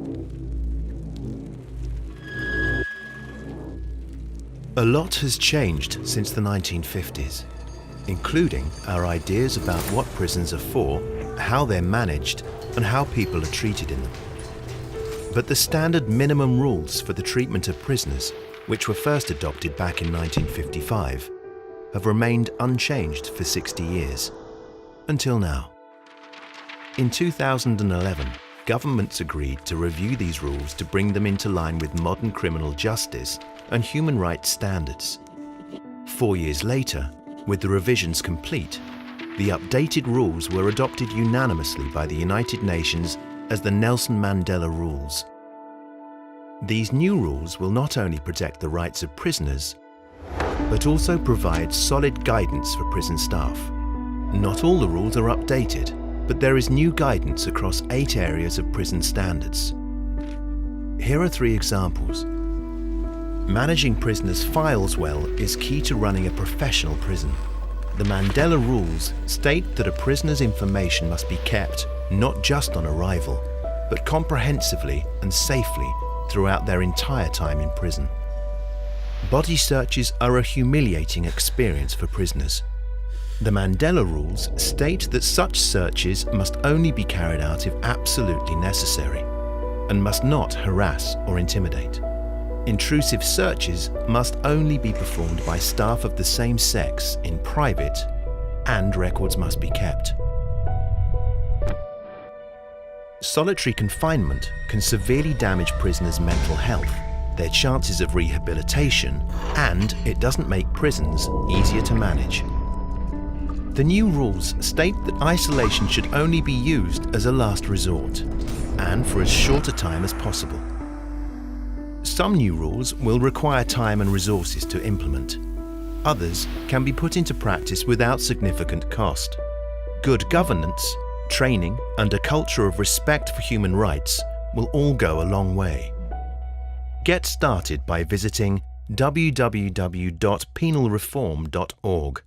A lot has changed since the 1950s, including our ideas about what prisons are for, how they're managed, and how people are treated in them. But the standard minimum rules for the treatment of prisoners, which were first adopted back in 1955, have remained unchanged for 60 years, until now. In 2011, governments agreed to review these rules to bring them into line with modern criminal justice and human rights standards. 4 years later, with the revisions complete, the updated rules were adopted unanimously by the United Nations as the Nelson Mandela Rules. These new rules will not only protect the rights of prisoners, but also provide solid guidance for prison staff. Not all the rules are updated, but there is new guidance across 8 areas of prison standards. Here are 3 examples. Managing prisoners' files well is key to running a professional prison. The Mandela Rules state that a prisoner's information must be kept not just on arrival, but comprehensively and safely throughout their entire time in prison. Body searches are a humiliating experience for prisoners. The Mandela Rules state that such searches must only be carried out if absolutely necessary, and must not harass or intimidate. Intrusive searches must only be performed by staff of the same sex in private, and records must be kept. Solitary confinement can severely damage prisoners' mental health, their chances of rehabilitation, and it doesn't make prisons easier to manage. The new rules state that isolation should only be used as a last resort, and for as short a time as possible. Some new rules will require time and resources to implement. Others can be put into practice without significant cost. Good governance, training, and a culture of respect for human rights will all go a long way. Get started by visiting www.penalreform.org.